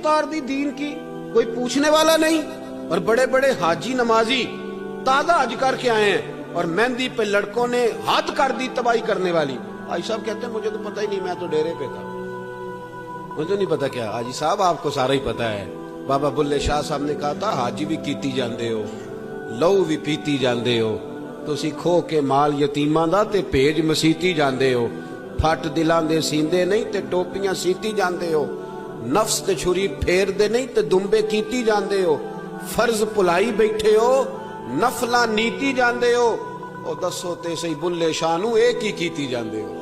उतार दी दीन की, कोई पूछने वाला नहीं। और बड़े बड़े हाजी नमाजी ताजा हज करके आए हैं और मेहंदी पे लड़कों ने हाथ कर दी तबाही करने वाली। हाजी साहब कहते हैं मुझे तो पता ही नहीं, मैं तो डेरे पे था, मुझे नहीं पता। क्या हाजी साहब आपको सारा ही पता है। बाबा बुल्ले शाह साहब ने कहा था हाजी भी कीती जांदे हो, लहू भी पीती जांदे हो, तुसी खो के माल यतीमां दा ते भेज मसीती जांदे हो, फट दिलां दे सींदे नहीं ते टोपियां सीती जांदे हो, नफ्स ते छुरी फेर दे नहीं ते दुंबे कीती जांदे हो, फर्ज भुलाई बैठे हो नफला नीति जांदे हो। ओ दसो ते सही बुल्ले शाह नू ए की कीती जांदे हो,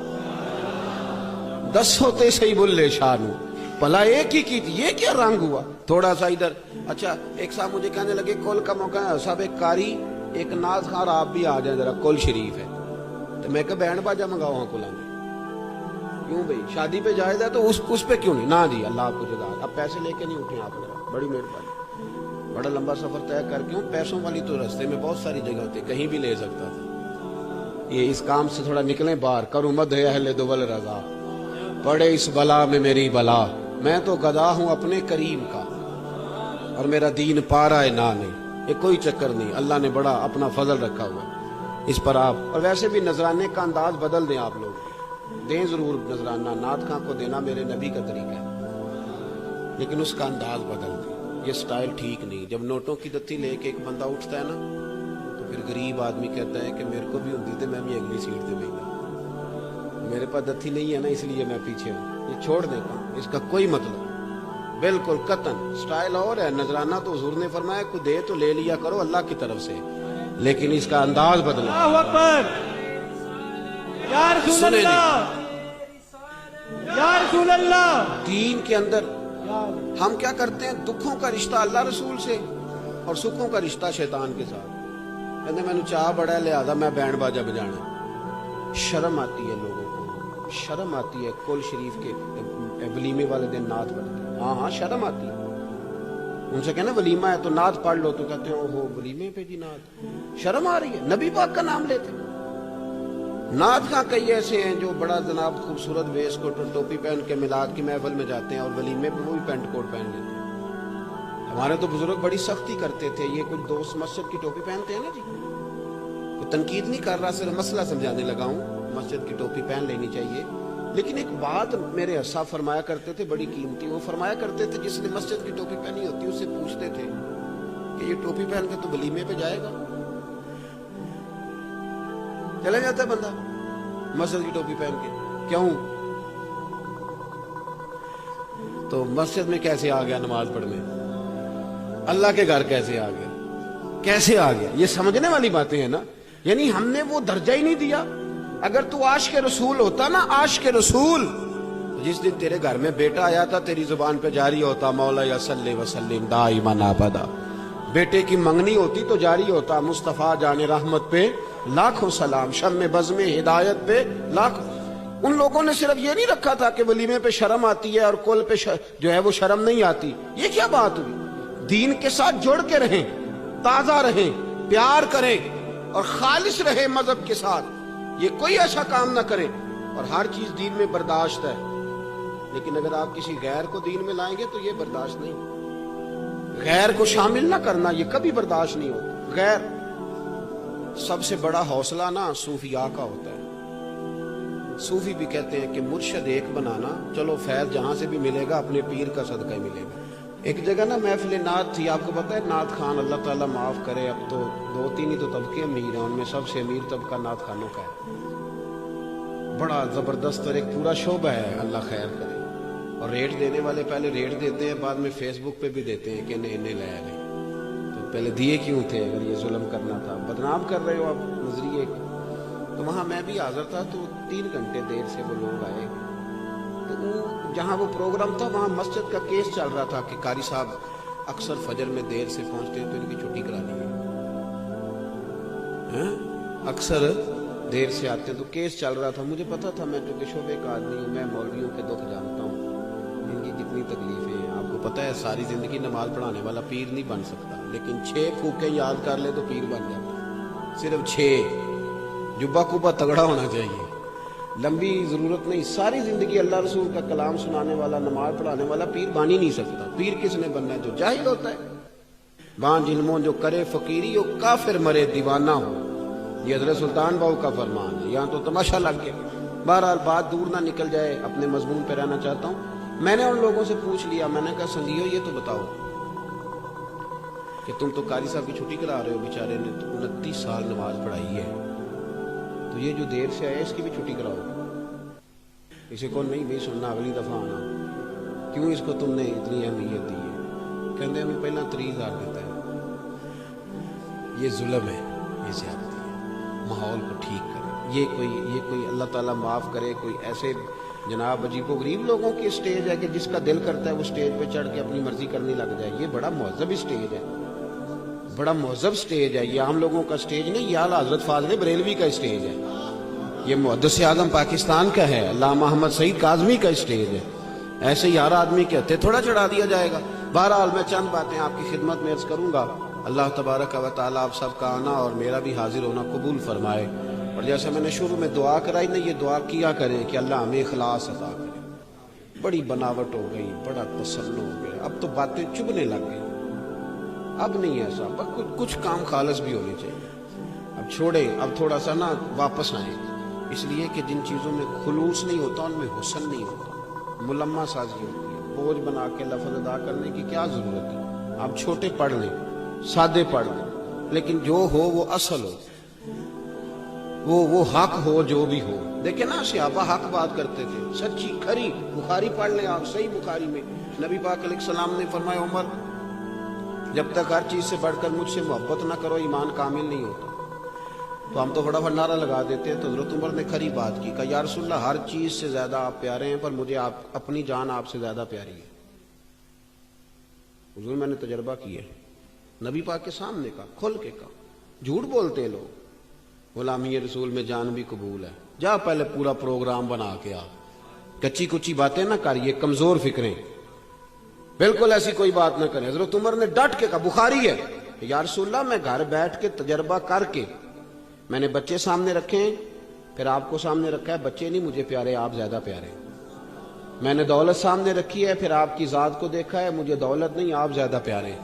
दसो ते सही बुल्ले शाह नू भला एक ही की थी, ये क्या रंग हुआ। थोड़ा सा इधर, अच्छा एक साहब मुझे कहने लगे कुल का मौका है साहब, एक कारी एक नाज खार आप भी आ जाए जरा, कुल शरीफ है। तो मैं कहा बैंड बाजा मंगाओ हाँ कुल, क्यों भाई शादी पे जायदा तो उस पे क्यों नहीं। ना जी अल्लाह आपको जगा, अब पैसे लेके नहीं उठे आप, बड़ी मेहरबानी, बड़ा लंबा सफर तय करके हूँ। पैसों वाली तो रास्ते में बहुत सारी जगह होती, कहीं भी ले सकता था। ये इस काम से थोड़ा निकले बाहर, करूँ मद है अहले दुवल रजा, पड़े इस बला में मेरी बला, मैं तो गदा हूं अपने करीम का और मेरा दीन पा रहा है ना नहीं। ये कोई चक्कर नहीं, अल्लाह ने बड़ा अपना फजल रखा हुआ है इस पर आप। और वैसे भी नजराने का अंदाज बदल दें आप लोग, दें जरूर नजराना, नात खां को देना मेरे नबी का तरीका है, लेकिन उसका अंदाज बदल दें, ये स्टाइल ठीक नहीं। जब नोटों की दत्ती लेके एक बंदा उठता है ना, तो फिर गरीब आदमी कहता है कि मेरे को भी होती तो मैं भी अगली सीट पे बैठा, मेरे पास दत्ती नहीं है ना इसलिए मैं पीछे हूँ। ये छोड़ देता हूँ, इसका कोई मतलब बिल्कुल कतन। स्टाइल और है, नजराना तो हुजूर ने फरमाया कोई दे तो ले लिया करो अल्लाह की तरफ से, लेकिन इसका अंदाज बदलो। अल्लाहु अकबर, या रसूल अल्लाह, या रसूल अल्लाह। दीन के अंदर हम क्या करते हैं, दुखों का रिश्ता अल्लाह रसूल से और सुखों का रिश्ता शैतान के साथ। कहते मैंने चाह बड़ा है लिहाजा मैं बैंड बाजा बजाना। शर्म आती है लोगों को, शर्म आती है कुल शरीफ के वलीमे वाले दिन नात पढ़ते। हाँ हाँ शर्म आती है, उनसे कहना वलीमा है तो नात पढ़ लो, तो कहते हो ओहो वलीमे पे जी नात, शर्म आ रही है। नबी पाक का नाम लेते। नात का कई ऐसे हैं जो बड़ा जनाब खूबसूरत वेस्ट कोट और टोपी पहन के मिलाद की महफिल में जाते हैं और वलीमे पे वो भी पेंट कोट पहन लेते हैं। हमारे तो बुजुर्ग बड़ी सख्ती करते थे, ये कुछ दोस्त मस्जिद की टोपी पहनते हैं ना जी, तो तनकीद नहीं कर रहा, सिर्फ मसला समझाने लगा हूँ, मस्जिद की टोपी पहन लेनी चाहिए। लेकिन एक बात मेरे अस्सा फरमाया करते थे बड़ी कीमती, वो फरमाया करते थे जिसने मस्जिद की टोपी पहनी होती उससे पूछते थे कि ये टोपी पहन के तो वलीमे पे जाएगा। चला जाता है बंदा मस्जिद की टोपी पहन के, क्यों? तो मस्जिद में कैसे आ गया नमाज पढ़ने, अल्लाह के घर कैसे आ गया, कैसे आ गया, ये समझने वाली बातें हैं ना। यानी हमने वो दर्जा ही नहीं दिया। अगर तू आशिक रसूल होता ना, आशिक रसूल, जिस दिन तेरे घर में बेटा आया था तेरी जुबान पे जारी होता मौला या सल्ले वसल्लिम दाइमन अबदा। बेटे की मंगनी होती तो जारी होता मुस्तफा जाने रहमत पे लाखों सलाम, शम्मे बज़्मे हिदायत पे लाखों। उन लोगों ने सिर्फ ये नहीं रखा था कि वलीमे पे शर्म आती है और कुल पे जो है वो शर्म नहीं आती। ये क्या बात हुई? दीन के साथ जुड़ के रहें, ताजा रहें, प्यार करें और खालिस रहे मजहब के साथ। ये कोई ऐसा काम ना करे। और हर चीज दीन में बर्दाश्त है, लेकिन अगर आप किसी गैर को दीन में लाएंगे तो ये बर्दाश्त नहीं। गैर को शामिल ना करना ये कभी बर्दाश्त नहीं होता। गैर सबसे बड़ा हौसला ना सूफिया का होता है। सूफी भी कहते हैं कि मुर्शद एक बनाना, चलो फैज जहां से भी मिलेगा अपने पीर का सदका ही मिलेगा। एक जगह ना महफिल नात थी, आपको पता है नात खान अल्लाह ताला माफ करे, अब तो 2-3 ही तो तबके अमीर हैं, उनमें सबसे अमीर तबका नात खानों का है। बड़ा जबरदस्त और एक पूरा शोबा है, अल्लाह खैर करे। और रेट देने वाले पहले रेट देते हैं, बाद में फेसबुक पे भी देते हैं कि इन्हें ले आए। तो पहले दिए क्यों थे अगर ये जुल्म करना था? बदनाम कर रहे हो आप नजरिए। तो वहां मैं भी हाजिर था, तो 3 घंटे देर से वो लोग आए। तो जहाँ वो प्रोग्राम था वहाँ मस्जिद का केस चल रहा था कि कारी साहब अक्सर फजर में देर से पहुंचते हैं तो इनकी छुट्टी करानी है, अक्सर देर से आते हैं, तो केस चल रहा था। मुझे पता था, मैं क्योंकि शोबे का आदमी हूँ, मैं मौलवियों के दुख जानता हूँ, इनकी कितनी तकलीफें हैं। आपको पता है सारी जिंदगी नमाज पढ़ाने वाला पीर नहीं बन सकता, लेकिन 6 फूके याद कर ले तो पीर बन जाता है। सिर्फ 6, जुब्बा कुब्बा तगड़ा होना चाहिए। लंबी जरूरत नहीं, सारी जिंदगी अल्लाह रसूल का कलाम सुनाने वाला, नमाज पढ़ाने वाला पीर बन ही नहीं सकता। पीर किसने बनना है? जो जाहिल होता है। बां जिल्मों जो करे फकीरी, वो काफिर मरे दीवाना हो, ये हजरत सुल्तान बाहू का फरमान है। यहाँ तो तमाशा लग गया। बहरहाल बात दूर ना निकल जाए, अपने मजमून पे रहना चाहता हूँ। मैंने उन लोगों से पूछ लिया, मैंने कहा संगियो ये तो बताओ कि तुम तो कारी साहब की छुट्टी करा रहे हो, बेचारे ने तो 29 साल नमाज पढ़ाई है, तो ये जो देर से आया इसकी भी छुट्टी कराओ। इसे कौन नहीं भाई सुनना, अगली दफा आना, क्यों इसको तुमने इतनी अहमियत दी है? कहते हमें पहला 30,000 देता है। ये जुल्म है, ये ज्यादती है। माहौल को ठीक करें। ये कोई अल्लाह ताला माफ करे, कोई ऐसे जनाब अजीबो गरीब लोगों की स्टेज है कि जिसका दिल करता है वो स्टेज पे चढ़ के अपनी मर्जी करने लग जाए। ये बड़ा मुहज़्ज़ब स्टेज है, बड़ा मुहज़्ज़ब स्टेज है। ये आम लोगों का स्टेज नहीं, ये आला हज़रत फाज़िल बरेलवी का स्टेज है। ये मुहद्दिस आज़म पाकिस्तान का है, अल्लामा अहमद सईद काज़मी का स्टेज है। ऐसे ही हर आदमी के हत्थे थोड़ा चढ़ा दिया जाएगा। बहरहाल मैं चंद बातें आपकी खिदमत में अर्ज़ करूंगा। अल्लाह तबारक व तआला आप सबका आना और मेरा भी हाजिर होना कबूल फरमाए। और जैसे मैंने शुरू में दुआ कराई ना, ये दुआ किया करें कि अल्लाह हमें इखलास अता करे। बड़ी बनावट हो गई, बड़ा तसल्लुम हो गया, अब तो बातें चुभने लग गई। अब नहीं ऐसा, बस कुछ काम खालिस भी होने चाहिए। अब छोड़े, अब थोड़ा सा ना वापस आए, इसलिए कि जिन चीज़ों में खुलूस नहीं होता उनमें हुस्न नहीं होता, मुलम्मा साजी होती है। बोझ बना के लफ्ज़ अदा करने की क्या ज़रूरत है? आप छोटे पढ़ लें, सादे पढ़ लें, लेकिन जो हो वो असल हो, वो हक हो, जो भी हो। देखे ना सहाबा हक बात करते थे, सच्ची खरी। बुखारी पढ़ लें आप, सही बुखारी में नबी पाक अलैहिस्सलाम ने फरमाया, उमर जब तक हर चीज से बढ़कर मुझसे मोहब्बत ना करो ईमान कामिल नहीं होता। तो हम तो फटाफट नारा लगा देते हैं। तो हज़रत उमर ने खरी बात की, कहा या रसूल अल्लाह हर चीज से ज्यादा आप प्यारे हैं, पर मुझे आप अपनी जान आपसे ज्यादा प्यारी है। हुजूर मैंने तजर्बा किया, नबी पाक के सामने का, खुल के कहा। झूठ बोलते हैं लोग, गुलामी रसूल में जान भी कबूल है। जा पहले पूरा प्रोग्राम बना के आ, कच्ची कुच्ची बातें ना कर, ये कमजोर फिक्रें, बिल्कुल ऐसी कोई बात ना करें। हजरत उमर ने डट के कहा, बुखारी है, या रसूलल्लाह मैं घर बैठ के तजर्बा करके, मैंने बच्चे सामने रखे हैं, फिर आपको सामने रखा है, बच्चे नहीं मुझे प्यारे, आप ज्यादा प्यारे। मैंने दौलत सामने रखी है, फिर आपकी जात को देखा है, मुझे दौलत नहीं, आप ज्यादा प्यारे।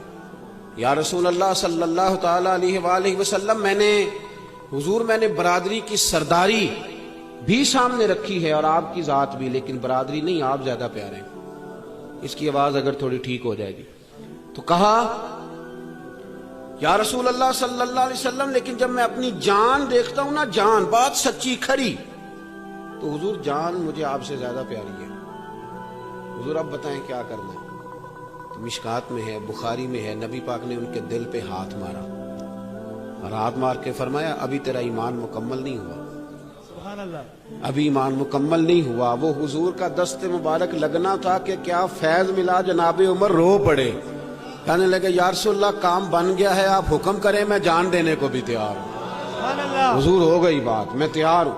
या रसूल अल्लाह सल्लल्लाहु तआला अलैहि वसल्लम मैंने बरादरी की सरदारी भी सामने रखी है और आपकी जात भी, लेकिन बरादरी नहीं, आप ज्यादा प्यारे। इसकी आवाज अगर थोड़ी ठीक हो जाएगी। तो कहा या रसूल अल्लाह सल्लल्लाहु अलैहि वसल्लम, लेकिन जब मैं अपनी जान देखता हूं ना, जान बात सच्ची खरी, तो हुजूर जान मुझे आपसे ज्यादा प्यारी है। हुजूर अब बताएं क्या करना है? तो मिशकात में है, बुखारी में है, नबी पाक ने उनके दिल पे हाथ मारा और हाथ मार के फरमाया, अभी तेरा ईमान मुकम्मल नहीं हुआ, सुभान अल्लाह, अभी ईमान मुकम्मल नहीं हुआ। वो हुजूर का दस्ते मुबारक लगना था कि क्या फैज मिला, जनाबे उमर रो पड़े, कहने लगे या रसूलल्लाह काम बन गया है, आप हुक्म करें, मैं जान देने को भी तैयार हूं। सुभान अल्लाह, हुजूर हो गई बात, मैं तैयार हूं।